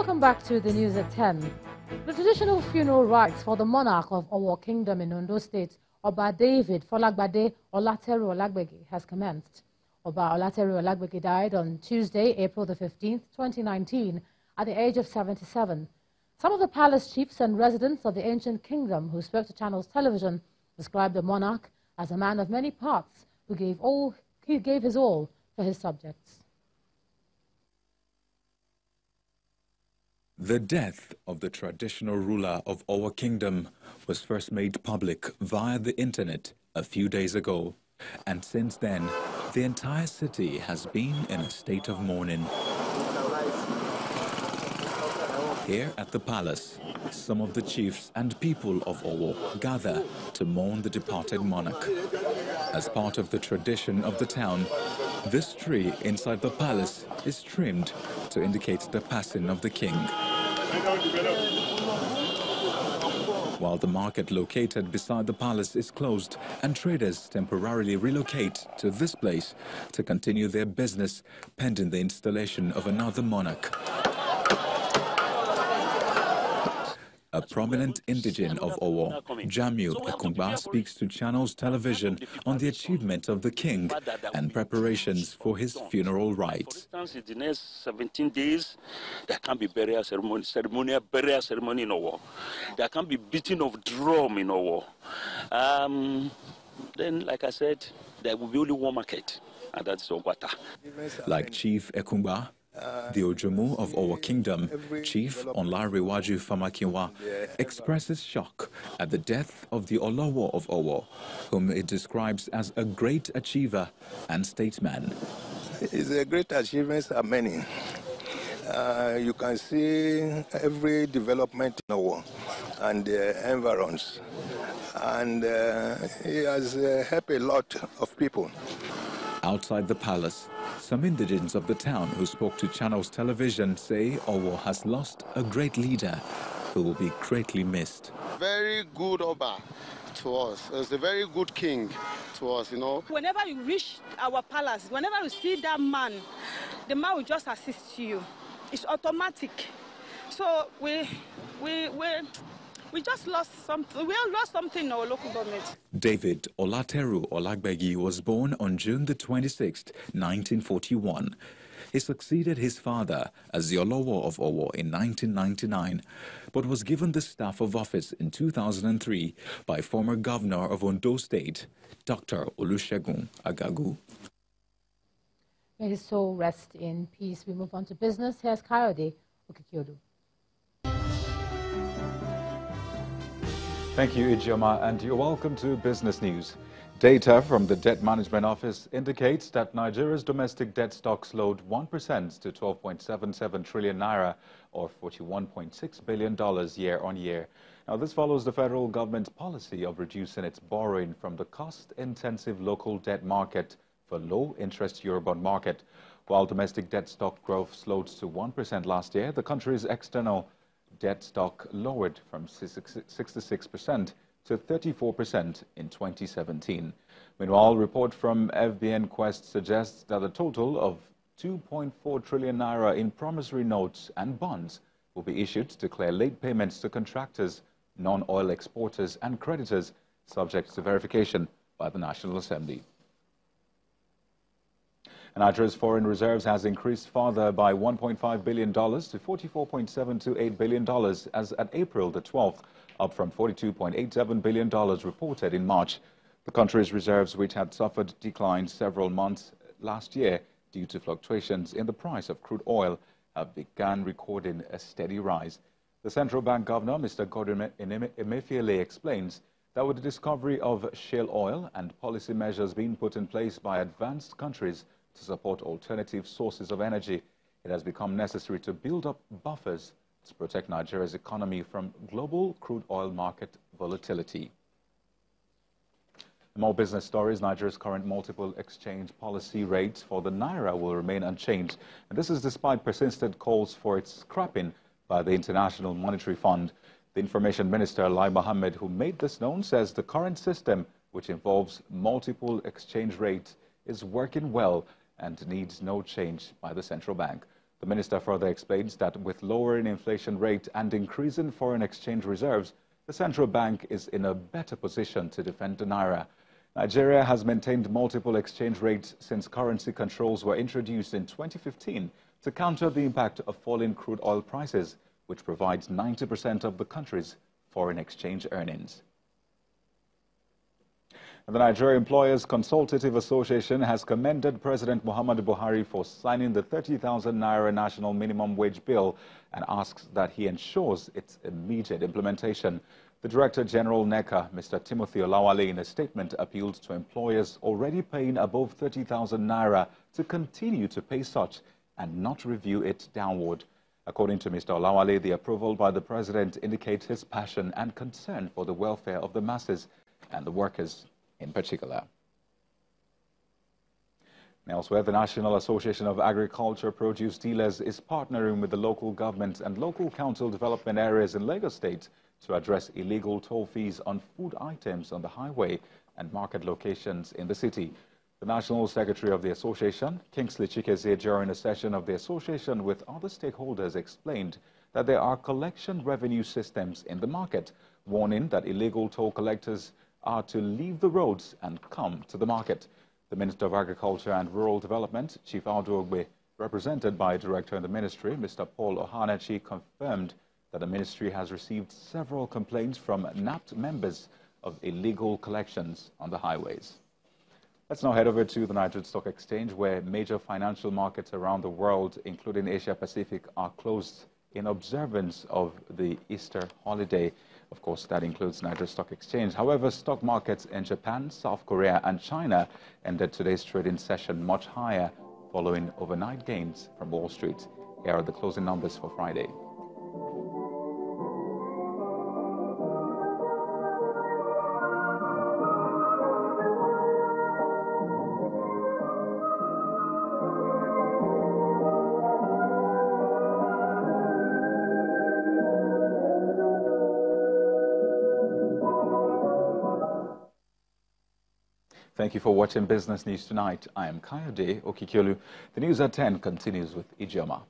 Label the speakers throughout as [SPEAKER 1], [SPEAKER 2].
[SPEAKER 1] Welcome back to the news at 10. The traditional funeral rites for the monarch of Owo Kingdom in Ondo State, Oba David Folagbade Olateru Olagbegi, has commenced. Oba Olateru Olagbegi died on Tuesday, April the 15th, 2019, at the age of 77. Some of the palace chiefs and residents of the ancient kingdom who spoke to Channels Television described the monarch as a man of many parts who gave his all for his subjects.
[SPEAKER 2] The death of the traditional ruler of our kingdom was first made public via the internet a few days ago, and since then, the entire city has been in a state of mourning. Here at the palace, some of the chiefs and people of Owo gather to mourn the departed monarch. As part of the tradition of the town, this tree inside the palace is trimmed to indicate the passing of the king. While the market located beside the palace is closed and traders temporarily relocate to this place to continue their business pending the installation of another monarch. A prominent indigene of Owo, Jamiu Ekumba, speaks to Channels Television on the achievement of the king and preparations for his funeral rites.
[SPEAKER 3] For instance, in the next 17 days, there can be ceremonial burial ceremony in Owo. There can be beating of drum in Owo. Then, like I said, there will be only one market, and that's Ogwata.
[SPEAKER 2] Like Chief Ekumba, the Ojomu of our kingdom, Chief Onlarewaju Famakinwa, expresses shock at the death of the Olowo of Owo, whom it describes as a great achiever and statesman.
[SPEAKER 4] His great achievements are many. You can see every development in Owo and the environs, and he has helped a lot of people.
[SPEAKER 2] Outside the palace, some indigents of the town who spoke to Channels Television say Owo has lost a great leader who will be greatly missed.
[SPEAKER 5] Very good Oba to us. He's a very good king to us, you know.
[SPEAKER 6] Whenever you reach our palace, whenever you see that man, the man will just assist you. It's automatic. So we just lost something. We lost something in our local government.
[SPEAKER 2] David Olateru Olagbegi was born on June the 26th, 1941. He succeeded his father as the Olowo of Owo in 1999, but was given the staff of office in 2003 by former governor of Ondo State, Dr. Olusegun Agagu.
[SPEAKER 1] May his soul rest in peace. We move on to business. Here's Kayode Okikiodu.
[SPEAKER 7] Thank you, Ijoma, and you're welcome to Business News. Data from the Debt Management Office indicates that Nigeria's domestic debt stock slowed 1% to 12.77 trillion naira, or $41.6 billion year on year. Now, this follows the federal government's policy of reducing its borrowing from the cost-intensive local debt market for low-interest Eurobond market. While domestic debt stock growth slowed to 1% last year, the country's external debt stock lowered from 66% to 34% in 2017. Meanwhile, a report from FBN Quest suggests that a total of 2.4 trillion naira in promissory notes and bonds will be issued to clear late payments to contractors, non-oil exporters and creditors, subject to verification by the National Assembly. Nigeria's foreign reserves has increased further by $1.5 billion to $44.728 billion as at April the 12th, up from $42.87 billion reported in March. The country's reserves, which had suffered decline several months last year due to fluctuations in the price of crude oil, have begun recording a steady rise. The central bank governor, Mr. Godwin Emefiele, explains that with the discovery of shale oil and policy measures being put in place by advanced countries to support alternative sources of energy, it has become necessary to build up buffers to protect Nigeria's economy from global crude oil market volatility. More business stories. Nigeria's current multiple exchange policy rate for the naira will remain unchanged, and this is despite persistent calls for its scrapping by the International Monetary Fund. The Information Minister, Lai Mohammed, who made this known, says the current system, which involves multiple exchange rates, is working well and needs no change by the central bank. The minister further explains that with lowering inflation rate and increasing foreign exchange reserves, the central bank is in a better position to defend the naira. Nigeria has maintained multiple exchange rates since currency controls were introduced in 2015 to counter the impact of falling crude oil prices, which provides 90% of the country's foreign exchange earnings. The Nigeria Employers Consultative Association has commended President Muhammadu Buhari for signing the 30,000 naira national minimum wage bill and asks that he ensures its immediate implementation. The Director General NECA, Mr. Timothy Olawale, in a statement appealed to employers already paying above 30,000 naira to continue to pay such and not review it downward. According to Mr. Olawale, the approval by the President indicates his passion and concern for the welfare of the masses and the workers in particular. Elsewhere, the National Association of Agriculture Produce Dealers is partnering with the local government and local council development areas in Lagos State to address illegal toll fees on food items on the highway and market locations in the city. The National Secretary of the Association, Kingsley Chikezie, during a session of the association with other stakeholders, explained that there are collection revenue systems in the market, warning that illegal toll collectors are to leave the roads and come to the market. The Minister of Agriculture and Rural Development, Chief Audu Ogbe, represented by Director in the Ministry, Mr. Paul Ohanachi, confirmed that the Ministry has received several complaints from NAPT members of illegal collections on the highways. Let's now head over to the Nigerian Stock Exchange, where major financial markets around the world, including Asia Pacific, are closed in observance of the Easter holiday. Of course, that includes Nigeria Stock Exchange. However, stock markets in Japan, South Korea and China ended today's trading session much higher, following overnight gains from Wall Street. Here are the closing numbers for Friday. Thank you for watching Business News Tonight. I am Kayode Okikiolu. The news at 10 continues with Ijeoma.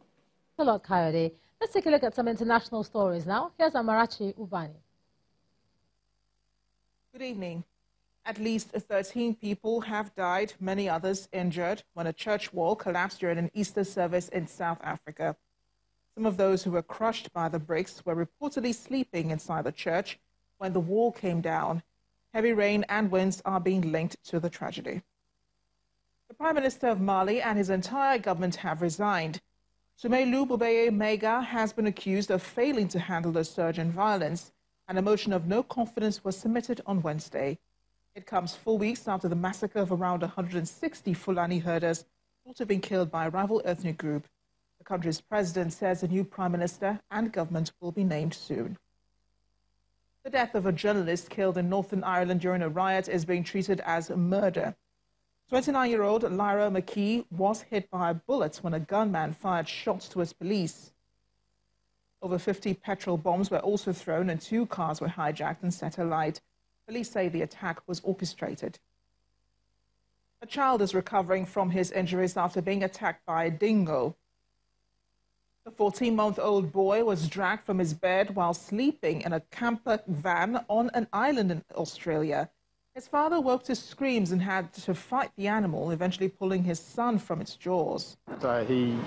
[SPEAKER 1] Hello, Kayode. Let's take a look at some international stories now. Here's Amarachi Ubani.
[SPEAKER 8] Good evening. At least 13 people have died, many others injured, when a church wall collapsed during an Easter service in South Africa. Some of those who were crushed by the bricks were reportedly sleeping inside the church when the wall came down. Heavy rain and winds are being linked to the tragedy. The Prime Minister of Mali and his entire government have resigned. Soumaïlou Boubeye Mega has been accused of failing to handle the surge in violence, and a motion of no confidence was submitted on Wednesday. It comes 4 weeks after the massacre of around 160 Fulani herders thought to have been killed by a rival ethnic group. The country's president says a new prime minister and government will be named soon. The death of a journalist killed in Northern Ireland during a riot is being treated as a murder. 29-year-old Lyra McKee was hit by a bullet when a gunman fired shots towards police. Over 50 petrol bombs were also thrown and 2 cars were hijacked and set alight. Police say the attack was orchestrated. A child is recovering from his injuries after being attacked by a dingo. The 14-month-old boy was dragged from his bed while sleeping in a camper van on an island in Australia. His father woke to screams and had to fight the animal, eventually pulling his son from its jaws.
[SPEAKER 9] So he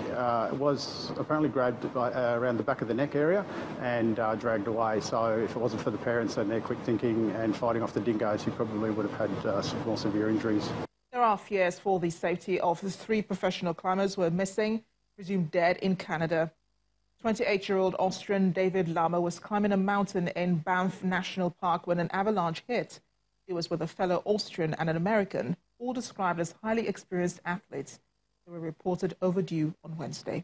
[SPEAKER 9] was apparently grabbed around the back of the neck area and dragged away. So if it wasn't for the parents and their quick thinking and fighting off the dingoes, he probably would have had some more severe injuries.
[SPEAKER 8] There are fears for the safety of the 3 professional climbers who are missing, presumed dead in Canada. 28-year-old Austrian David Lama was climbing a mountain in Banff National Park when an avalanche hit. He was with a fellow Austrian and an American, all described as highly experienced athletes. They were reported overdue on Wednesday.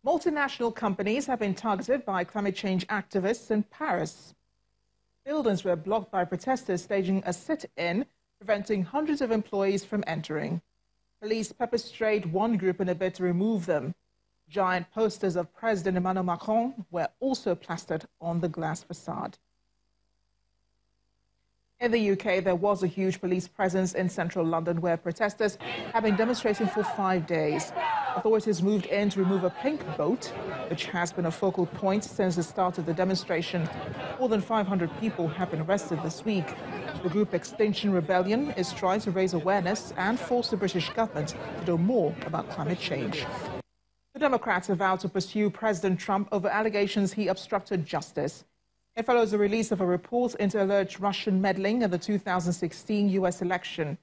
[SPEAKER 8] Multinational companies have been targeted by climate change activists in Paris. Buildings were blocked by protesters staging a sit-in, preventing hundreds of employees from entering. Police pepper-sprayed one group in a bid to remove them. Giant posters of President Emmanuel Macron were also plastered on the glass facade. In the UK, there was a huge police presence in central London where protesters have been demonstrating for 5 days. Authorities moved in to remove a pink boat, which has been a focal point since the start of the demonstration. More than 500 people have been arrested this week. The group Extinction Rebellion is trying to raise awareness and force the British government to do more about climate change. The Democrats have vowed to pursue President Trump over allegations he obstructed justice. It follows the release of a report into alleged Russian meddling in the 2016 U.S. election.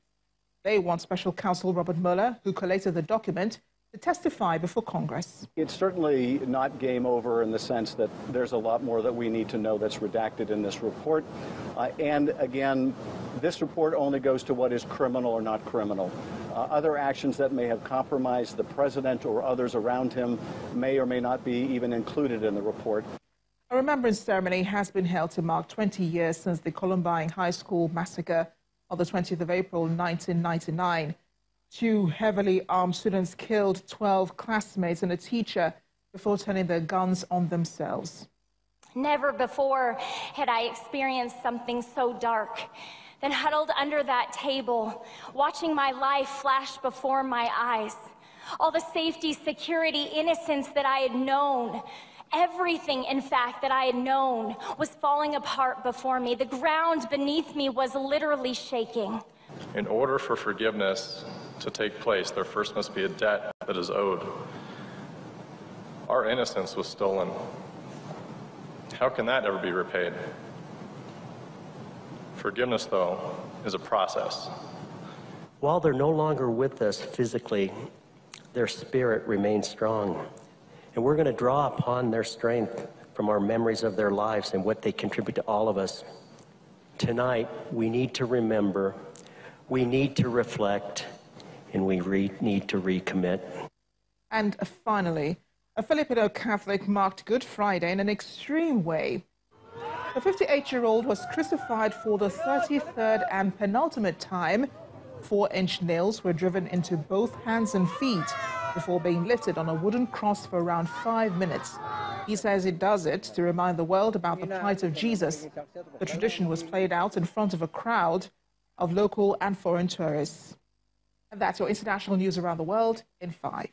[SPEAKER 8] They want Special Counsel Robert Mueller, who collated the document, to testify before Congress.
[SPEAKER 10] It's certainly not game over in the sense that there's a lot more that we need to know that's redacted in this report. And again, this report only goes to what is criminal or not criminal. Other actions that may have compromised the president or others around him may or may not be even included in the report.
[SPEAKER 8] A remembrance ceremony has been held to mark 20 years since the Columbine High School massacre on the 20th of April, 1999. 2 heavily armed students killed 12 classmates and a teacher before turning their guns on themselves.
[SPEAKER 11] Never before had I experienced something so dark. Then huddled under that table, watching my life flash before my eyes. All the safety, security, innocence that I had known, everything, in fact, that I had known was falling apart before me. The ground beneath me was literally shaking.
[SPEAKER 12] In order for forgiveness to take place, there first must be a debt that is owed. Our innocence was stolen. How can that ever be repaid? Forgiveness, though, is a process.
[SPEAKER 13] While they're no longer with us physically, their spirit remains strong. And we're going to draw upon their strength from our memories of their lives and what they contribute to all of us. Tonight, we need to remember, we need to reflect, and we need to recommit.
[SPEAKER 8] And finally, a Filipino Catholic marked Good Friday in an extreme way. The 58-year-old was crucified for the 33rd and penultimate time. 4-inch nails were driven into both hands and feet before being lifted on a wooden cross for around 5 minutes. He says he does it to remind the world about the plight of Jesus. The tradition was played out in front of a crowd of local and foreign tourists. And that's your international news around the world in 5.